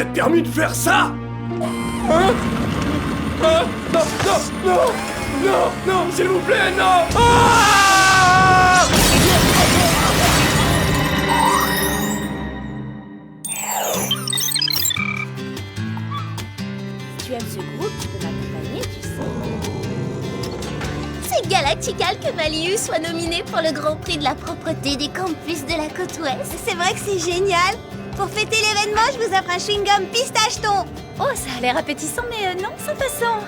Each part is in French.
vous êtes permis de faire ça? Hein? Ah, non, non, non! Non, non, s'il vous plaît, non! Ah! Si tu aimes ce groupe, tu peux m'accompagner, tu sais. C'est galactical que Maliu soit nominé pour le Grand Prix de la propreté des campus de la côte ouest. C'est vrai que c'est génial. Pour fêter l'événement, je vous offre un chewing-gum pistacheton. Oh, ça a l'air appétissant, mais non, sans façon.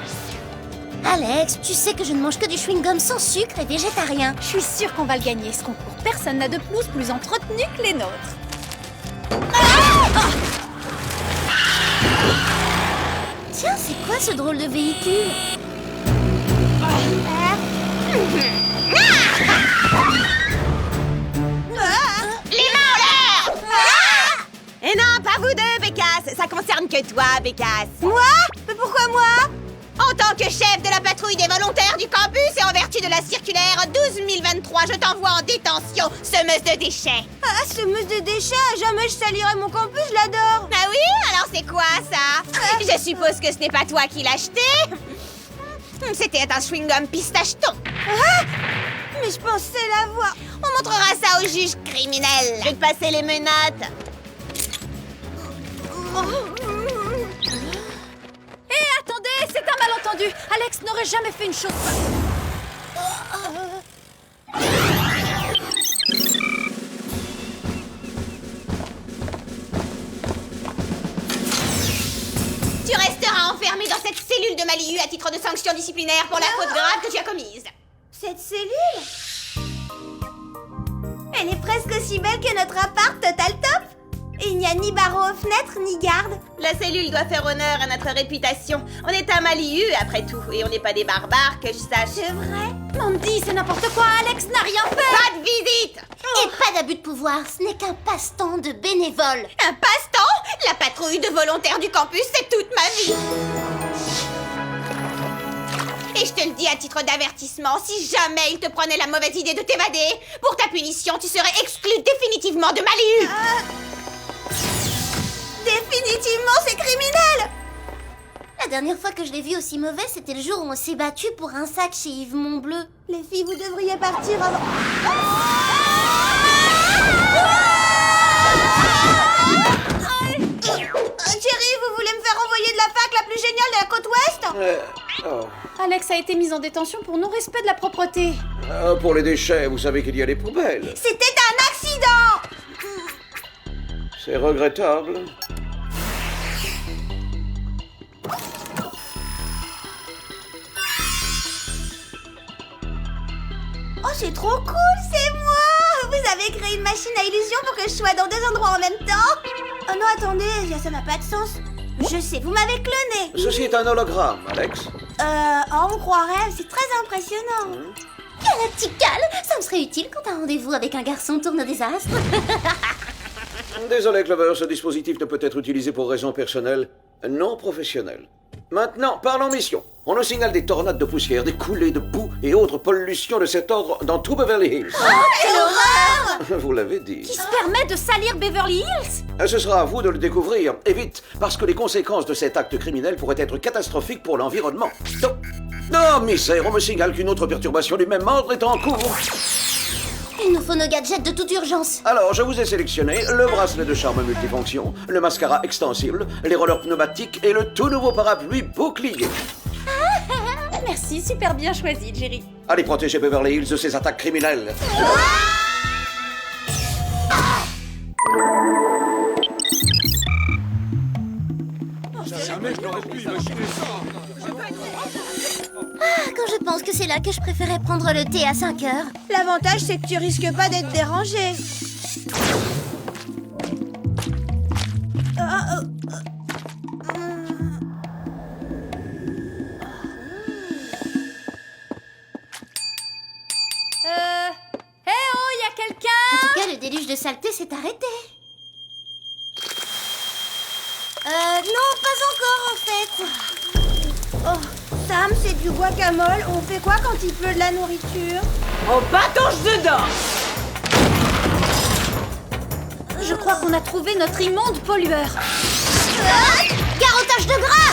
Alex, tu sais que je ne mange que du chewing-gum sans sucre et végétarien. Je suis sûre qu'on va le gagner, ce concours. Personne n'a de pelouse plus entretenue que les nôtres. Tiens, c'est quoi ce drôle de véhicule? Les mains en l'air! Et non, pas vous deux, Bécasse. Ça concerne que toi, Bécasse. Moi? Mais pourquoi moi? En tant que chef de la patrouille des volontaires du campus et en vertu de la circulaire 12023, je t'envoie en détention, semeuse de déchets. Ah, semeuse de déchets? Jamais je salirai mon campus, je l'adore. Ah oui? Alors c'est quoi, ça? Je suppose que ce n'est pas toi qui l'as acheté? C'était un chewing-gum pistacheton. Ah! Mais je pensais l'avoir. On montrera ça au juge criminel. Je vais te passer les menottes. Hé, attendez, c'est un malentendu. Alex n'aurait jamais fait une chose pareille. Tu resteras enfermé dans cette cellule de Maliu à titre de sanction disciplinaire pour la faute grave que tu as commise. Cette cellule? Elle est presque aussi belle que notre appart Total Top. Et il n'y a ni barreaux aux fenêtres, ni garde. La cellule doit faire honneur à notre réputation. On est à Maliu, après tout, et on n'est pas des barbares, que je sache. C'est vrai? Mandy, c'est n'importe quoi. Alex n'a rien fait. Pas de visite! Et pas d'abus de pouvoir, ce n'est qu'un passe-temps de bénévole. Un passe-temps? La patrouille de volontaires du campus, c'est toute ma vie. Et je te le dis à titre d'avertissement, si jamais il te prenait la mauvaise idée de t'évader, pour ta punition, tu serais exclu définitivement de Maliu. Définitivement, c'est criminel! La dernière fois que je l'ai vu aussi mauvais, c'était le jour où on s'est battu pour un sac chez Yves Montbleu. Les filles, vous devriez partir avant... Thierry, vous voulez me faire envoyer de la fac la plus géniale de la côte ouest? Alex a été mis en détention pour non-respect de la propreté. Pour les déchets, vous savez qu'il y a les poubelles. C'était un accident! C'est regrettable. Oh, c'est trop cool, c'est moi! Vous avez créé une machine à illusion pour que je sois dans deux endroits en même temps? Oh non, attendez, ça n'a pas de sens. Je sais, vous m'avez cloné. Ceci est un hologramme, Alex. On croirait, c'est très impressionnant. Galactical, ça me serait utile quand un rendez-vous avec un garçon tourne au désastre. Désolé, Clover, ce dispositif ne peut être utilisé pour raisons personnelles, non professionnelles. Maintenant, parlons mission. On nous signale des tornades de poussière, des coulées de boue et autres pollutions de cet ordre dans tout Beverly Hills. Oh, quelle horreur! Vous l'avez dit. Qui se permet de salir Beverly Hills? Ce sera à vous de le découvrir, et vite, parce que les conséquences de cet acte criminel pourraient être catastrophiques pour l'environnement. Non, misère, on me signale qu'une autre perturbation du même ordre est en cours. Il nous faut nos gadgets de toute urgence. Alors, je vous ai sélectionné le bracelet de charme multifonction, le mascara extensible, les rollers pneumatiques et le tout nouveau parapluie bouclier. Merci, super bien choisi, Jerry. Allez protéger Beverly Hills de ces attaques criminelles. Ah, quand je pense que c'est là que je préférais prendre le thé à 5 heures. L'avantage, c'est que tu risques pas d'être dérangé. Oh, y a quelqu'un? En tout cas, le déluge de saleté s'est arrêté. Non, pas encore en fait. Oh, Sam, c'est du guacamole. On fait quoi quand il pleut de la nourriture? On patauge dedans! Je crois qu'on a trouvé notre immonde pollueur. Garrotage de gras.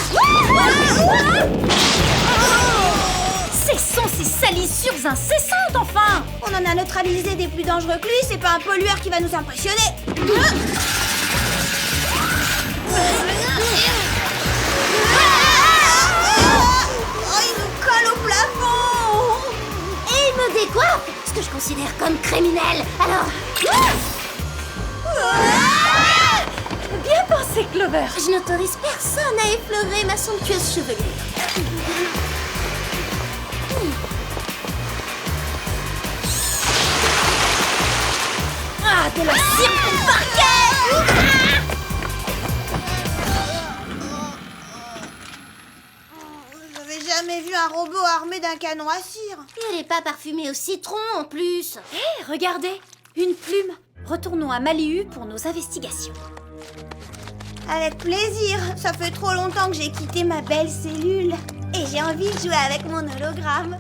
Cessons ces salissures incessantes, enfin! On en a neutralisé des plus dangereux que lui, c'est pas un pollueur qui va nous impressionner. Oh, il nous colle au plafond. Et il me décoiffe, ce que je considère comme criminel. Alors... Bien pensé, Clover! Je n'autorise personne à effleurer ma somptueuse chevelure. Ah, de la cire pour le parquet! J'avais jamais vu un robot armé d'un canon à cire. Et elle n'est pas parfumée au citron en plus. Hé, regardez! Une plume! Retournons à Malihu pour nos investigations. Avec plaisir. Ça fait trop longtemps que j'ai quitté ma belle cellule. Et j'ai envie de jouer avec mon hologramme.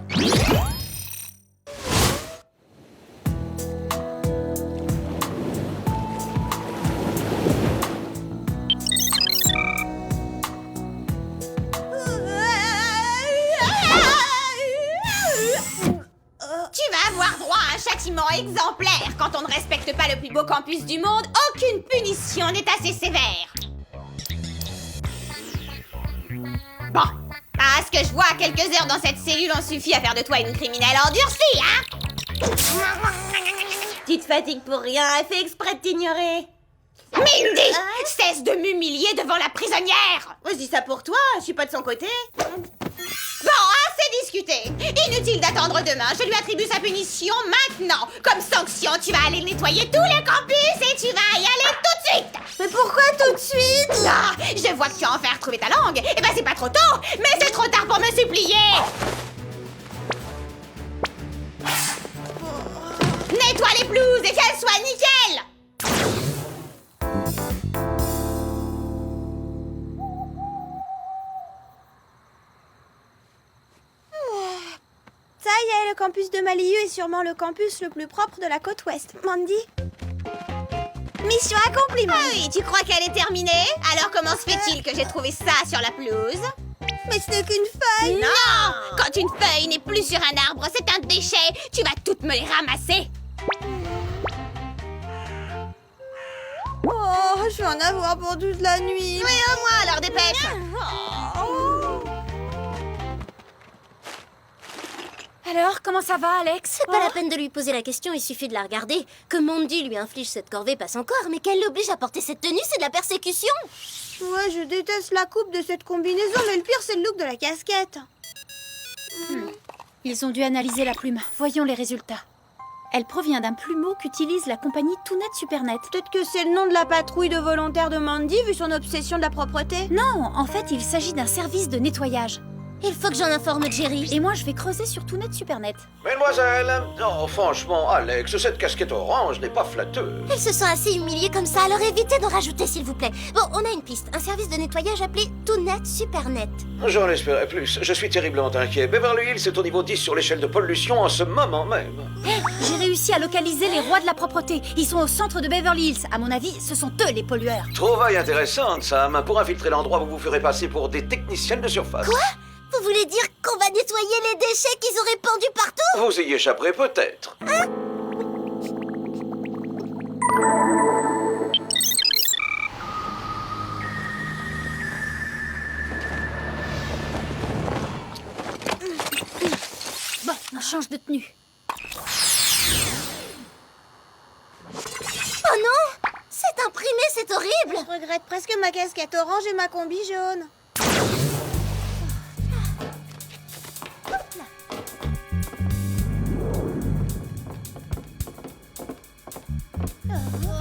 Tu vas avoir droit à un châtiment exemplaire. Quand on ne respecte pas le plus beau campus du monde, aucune punition n'est assez sévère. Bon, à ce que je vois, quelques heures dans cette cellule ont suffi à faire de toi une criminelle endurcie, hein? Petite fatigue pour rien, elle fait exprès de t'ignorer. Mindy, cesse de m'humilier devant la prisonnière. Moi, je dis ça pour toi, je suis pas de son côté. Bon, assez discuté. Inutile d'attendre demain, je lui attribue sa punition maintenant. Comme sanction, tu vas aller nettoyer tout le campus et tu vas y aller tout de suite. Mais pourquoi tout de suite? Ah, je vois que tu as enfin retrouvé ta langue. Eh ben, c'est pas trop tôt, mais c'est trop tard pour me supplier. Nettoie les blouses et qu'elles soient nickel. Ça y est, le campus de Malihu est sûrement le campus le plus propre de la côte ouest. Mandy? Mission accomplie, Ah Mandy. oui, tu crois qu'elle est terminée? Alors comment se fait-il que j'ai trouvé ça sur la pelouse? Mais ce n'est qu'une feuille. Non! Quand une feuille n'est plus sur un arbre, c'est un déchet. Tu vas toutes me les ramasser. Oh, je vais en avoir pour toute la nuit. Oui, au moins, alors dépêche. Alors, comment ça va, Alex? C'est pas la peine de lui poser la question, il suffit de la regarder. Que Mandy lui inflige cette corvée passe encore, mais qu'elle l'oblige à porter cette tenue, c'est de la persécution. Ouais, je déteste la coupe de cette combinaison, mais le pire, c'est le look de la casquette. Ils ont dû analyser la plume. Voyons les résultats. Elle provient d'un plumeau qu'utilise la compagnie Toonnet Supernet. Peut-être que c'est le nom de la patrouille de volontaires de Mandy, vu son obsession de la propreté. Non, en fait, il s'agit d'un service de nettoyage. Il faut que j'en informe Jerry. Et moi, je vais creuser sur Toonnet Supernet. Mesdemoiselles, non, franchement, Alex, cette casquette orange n'est pas flatteuse. Elle se sent assez humiliée comme ça, alors évitez d'en rajouter s'il vous plaît. Bon, on a une piste, un service de nettoyage appelé Toonnet Supernet. J'en espérais plus. Je suis terriblement inquiet. Beverly Hills est au niveau 10 sur l'échelle de pollution en ce moment même. J'ai réussi à localiser les rois de la propreté. Ils sont au centre de Beverly Hills. À mon avis, ce sont eux les pollueurs. Trouvaille intéressante, Sam. Pour infiltrer l'endroit, vous vous ferez passer pour des techniciennes de surface. Quoi? Vous voulez dire qu'on va nettoyer les déchets qu'ils ont répandus partout? Vous y échapperez peut-être. Bon, on change de tenue. Oh non! C'est imprimé, c'est horrible! Je regrette presque ma casquette orange et ma combi jaune.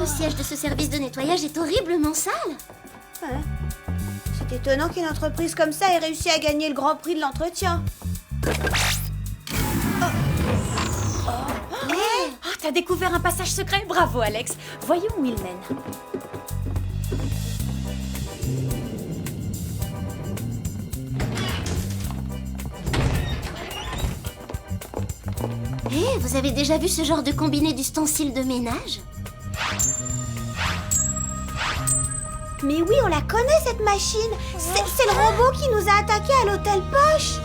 Le siège de ce service de nettoyage est horriblement sale. Ouais. C'est étonnant qu'une entreprise comme ça ait réussi à gagner le grand prix de l'entretien. Oh, t'as découvert un passage secret? Bravo, Alex. Voyons où il mène. Hé, vous avez déjà vu ce genre de combiné d'ustensiles de ménage? Mais oui, on la connaît cette machine. C'est le robot qui nous a attaqués à l'hôtel Poche.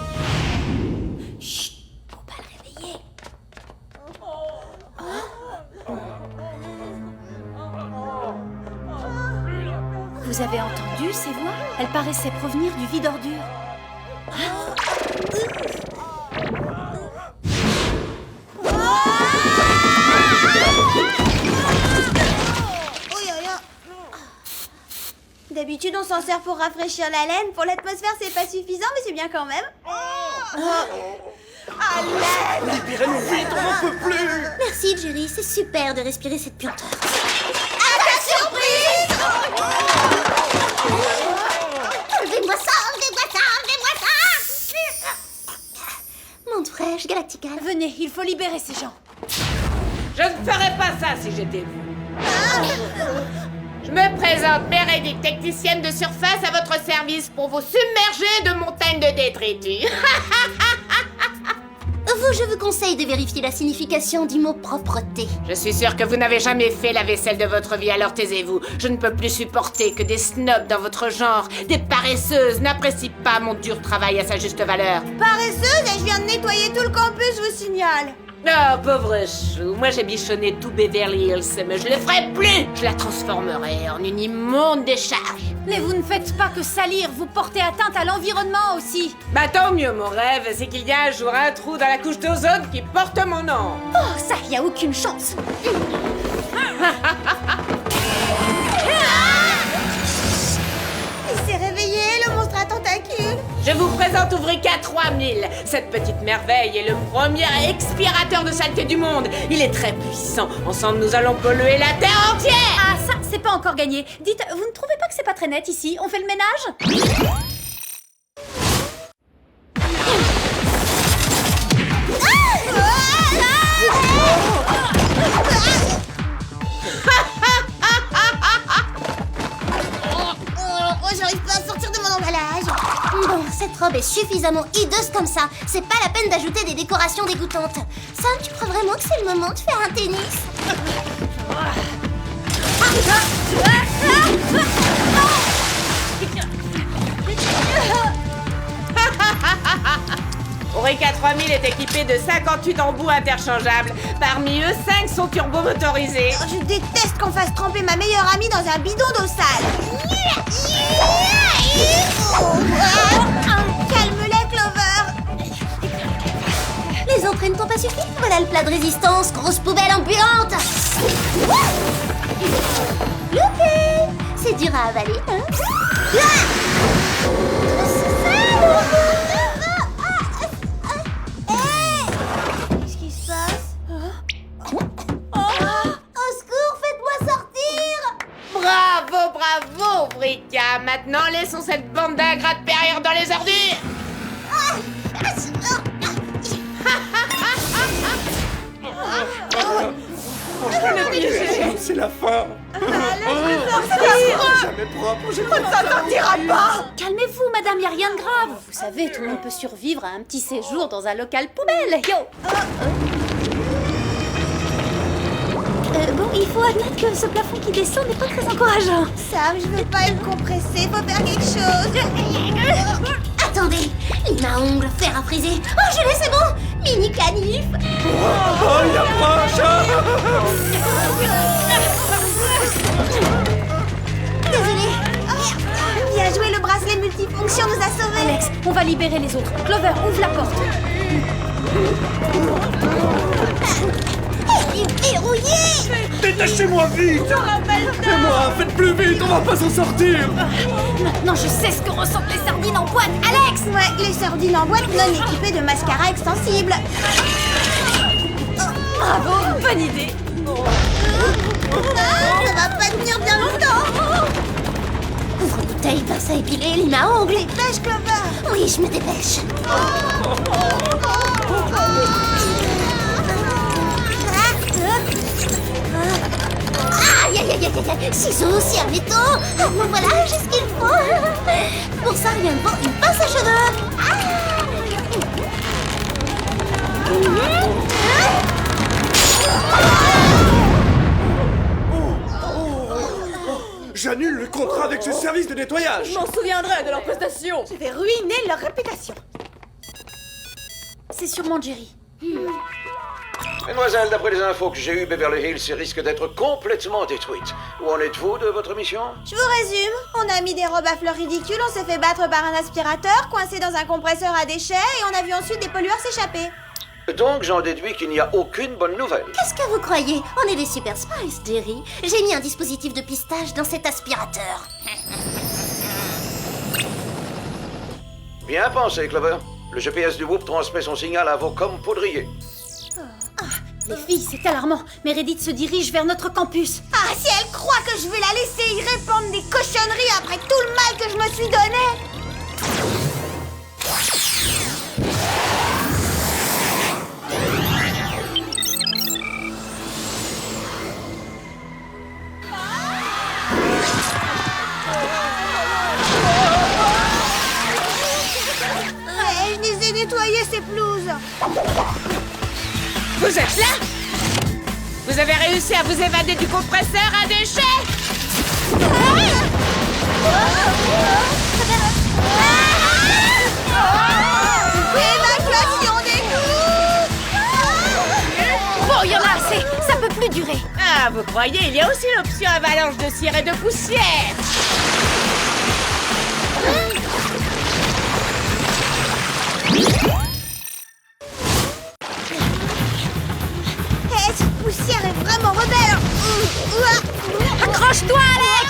Chut, faut pas le réveiller. Vous avez entendu ces voix? Elles paraissaient provenir du vide ordure. D'habitude, on s'en sert pour rafraîchir la laine. Pour l'atmosphère, c'est pas suffisant, mais c'est bien quand même. Libérez-nous vite, on n'en peut plus. Merci, Jerry, c'est super de respirer cette puanteur. Enlevez-moi ça, enlevez-moi ça, enlevez-moi ça. Monte fraîche, Galactica. Venez, il faut libérer ces gens. Je ne ferais pas ça si j'étais vous. Je me présente, Meredith, technicienne de surface à votre service pour vous submerger de montagnes de détritus. Je vous conseille de vérifier la signification du mot propreté. Je suis sûre que vous n'avez jamais fait la vaisselle de votre vie, alors taisez-vous. Je ne peux plus supporter que des snobs dans votre genre, des paresseuses, n'apprécient pas mon dur travail à sa juste valeur. Paresseuse, et je viens de nettoyer tout le campus, je vous signale. Oh, pauvre chou, moi j'ai bichonné tout Beverly Hills, mais je le ferai plus. Je la transformerai en une immonde décharge. Mais vous ne faites pas que salir, vous portez atteinte à l'environnement aussi. Bah tant mieux, mon rêve, c'est qu'il y a un jour un trou dans la couche d'ozone qui porte mon nom. Oh, ça, y a aucune chance. Il s'est réveillé, le monstre à tentacules. Je vous présente Ouvrica 3000. Cette petite merveille est le premier expirateur de saleté du monde. Il est très puissant. Ensemble, nous allons polluer la Terre entière. Ah, ça, c'est pas encore gagné. Dites, vous ne trouvez pas que c'est pas très net ici? On fait le ménage? J'arrive pas à sortir de mon emballage. Bon, cette robe est suffisamment hideuse comme ça. C'est pas la peine d'ajouter des décorations dégoûtantes. Sam, tu crois vraiment que c'est le moment de faire un tennis? Oureka 3000 est équipé de 58 embouts interchangeables. Parmi eux, 5 sont turbomotorisés. Je déteste qu'on fasse tremper ma meilleure amie dans un bidon d'eau sale. Calme-les, Clover. Les entraînes t'ont pas suffi? Voilà le plat de résistance, grosse poubelle ambulante. Loupé! C'est dur à avaler, hein? Qu'est-ce qui se passe? Au secours, faites-moi sortir! Bravo, bravo, Oureka. Maintenant, laissons cette bande d'ingrates périr dans les ordures. C'est la fin. Jamais propre, j'ai pas Calmez-vous, madame, y a rien de grave. Vous savez, tout le monde peut survivre à un petit séjour dans un local poubelle. Yo! Bon, il faut admettre que ce plafond qui descend n'est pas très encourageant. Sam, je veux pas être compressée, faut faire quelque chose. Attendez, Lima ongle, fer à friser. Oh, je l'ai, c'est bon! Mini canif! Oh, il approche. Désolée. Bien joué, le bracelet multifonction nous a sauvés. Alex, on va libérer les autres. Clover, ouvre la porte. Elle est verrouillée! Détachez-moi vite. Fais-moi, faites plus vite, on va pas s'en sortir. Maintenant, je sais ce que ressentent les sardines en boîte. Alex! Ouais, les sardines en boîte non équipées de mascara extensible. Bravo, bonne idée. Ça va pas tenir bien longtemps. Ouvre-bouteille, pince à épiler, Lima ongle. Dépêche, Clover. Oui, je me dépêche. Aïe, aïe, aïe, aïe, aïe. Ciseaux, scie à métaux. Ah, bon, voilà, j'ai ce qu'il faut. Pour ça, rien de bon, une pince à cheveux. J'annule le contrat avec ce service de nettoyage. Je m'en souviendrai de leur prestation. Je vais ruiner leur réputation. C'est sûrement Jerry. Mademoiselle, d'après les infos que j'ai eues, Beverly Hills risque d'être complètement détruite. Où en êtes-vous de votre mission? Je vous résume, on a mis des robes à fleurs ridicules, on s'est fait battre par un aspirateur, coincé dans un compresseur à déchets, et on a vu ensuite des pollueurs s'échapper. Donc j'en déduis qu'il n'y a aucune bonne nouvelle. Qu'est-ce que vous croyez? On est des Super Spies, Jerry. J'ai mis un dispositif de pistage dans cet aspirateur. Bien pensé, Clover. Le GPS du Whoop transmet son signal à vos compoudriers. Les filles, c'est alarmant. Meredith se dirige vers notre campus. Ah, si elle croit que je vais la laisser y répandre des cochonneries après tout le mal que je me suis donné! Ouais, je les ai nettoyées, ces pelouses! Vous êtes là? Vous avez réussi à vous évader du compresseur à déchets? Évacuation des coups! Bon, il y en a assez. Ça peut plus durer. Ah, vous croyez, il y a aussi l'option avalanche de cire et de poussière. Cette poussière est vraiment rebelle! Accroche-toi, Alex.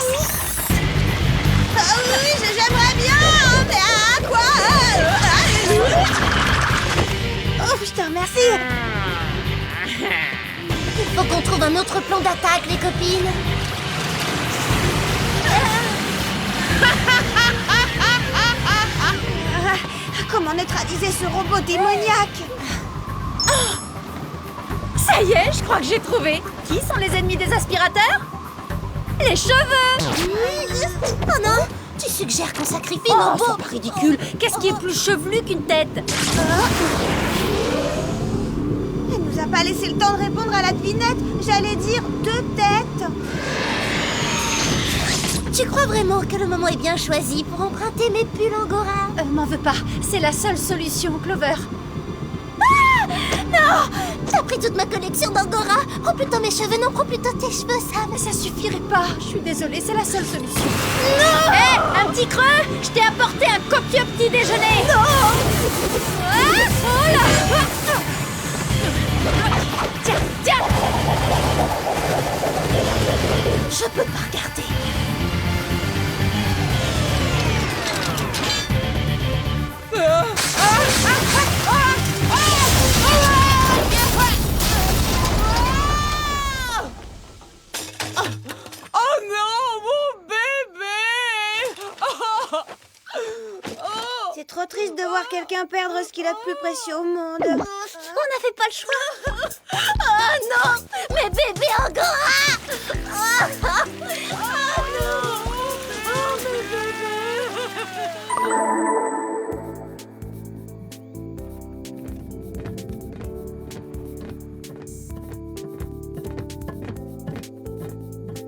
Ah oui, j'aimerais bien, mais à quoi? Oh, je te remercie! Il faut qu'on trouve un autre plan d'attaque, les copines. Comment neutraliser ce robot démoniaque? Ça y est, je crois que j'ai trouvé. Qui sont les ennemis des aspirateurs? Les cheveux. Oh non! Tu suggères qu'on sacrifie Oh, nos beaux... c'est pas ridicule. Qu'est-ce qui est plus chevelu qu'une tête? Elle nous a pas laissé le temps de répondre à la devinette. J'allais dire 2 têtes. Tu crois vraiment que le moment est bien choisi pour emprunter mes pulls Angora? M'en veux pas. C'est la seule solution, Clover. Non! T'as pris toute ma collection d'Angora! Prends plutôt mes cheveux, non, prends plutôt tes cheveux, Sam! Ça suffirait pas. Je suis désolée, c'est la seule solution. Non! Hé, un petit creux! Je t'ai apporté un copieux petit déjeuner! Non! Oh là! Tiens, tiens! Je peux pas regarder! Oh non, mon bébé! C'est trop triste de voir quelqu'un perdre ce qu'il a de plus précieux au monde. On n'avait pas le choix! Oh non! Mes bébés Angora! Oh non! Oh mes bébés!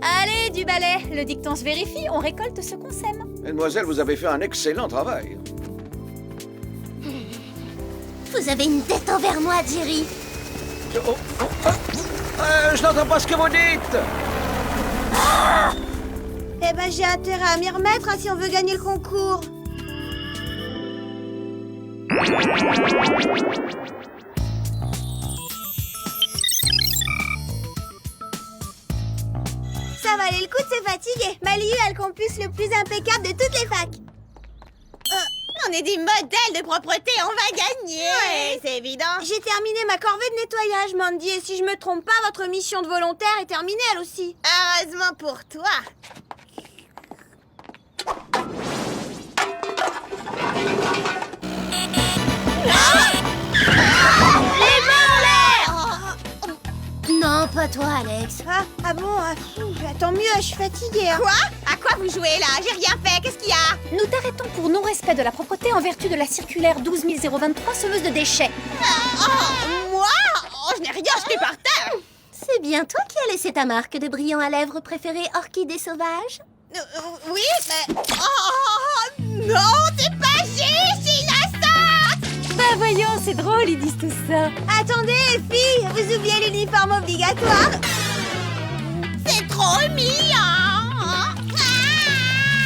Allez, du balai. Le dicton se vérifie, on récolte ce qu'on sème. Mademoiselle, vous avez fait un excellent travail. Vous avez une tête envers moi, Jerry! Je n'entends pas ce que vous dites. Eh ben, j'ai intérêt à m'y remettre hein, si on veut gagner le concours. Ça valait le coup de se fatiguer. Maliu a le campus le plus impeccable de toutes les facs. On est des modèles de propreté, on va gagner. Ouais. C'est évident. J'ai terminé ma corvée de nettoyage, Mandy, et si je me trompe pas, votre mission de volontaire est terminée elle aussi. Heureusement pour toi. Non, pas toi, Alex. Ah bon, tant mieux, je suis fatiguée. Hein. Quoi? À quoi vous jouez là? J'ai rien fait, qu'est-ce qu'il y a? Nous t'arrêtons pour non-respect de la propreté en vertu de la circulaire 12023, semeuse de déchets. Moi? Oh, je n'ai rien jeté par terre. C'est bien toi qui as laissé ta marque de brillant à lèvres préféré orchidée sauvage? Oui, mais... Oh, non, c'est pas juste, je suis innocente! Bah voyons, c'est drôle, ils disent tout ça. Attendez, filles, vous oubliez l'uniforme obligatoire? C'est trop mignon! Ah!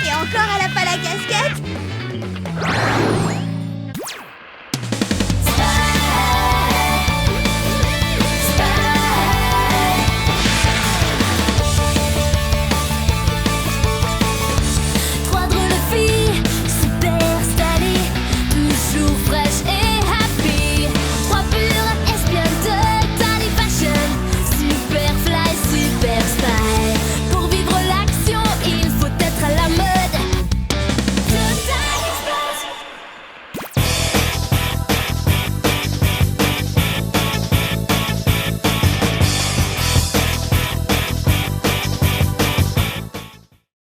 Et encore, elle a pas la casquette?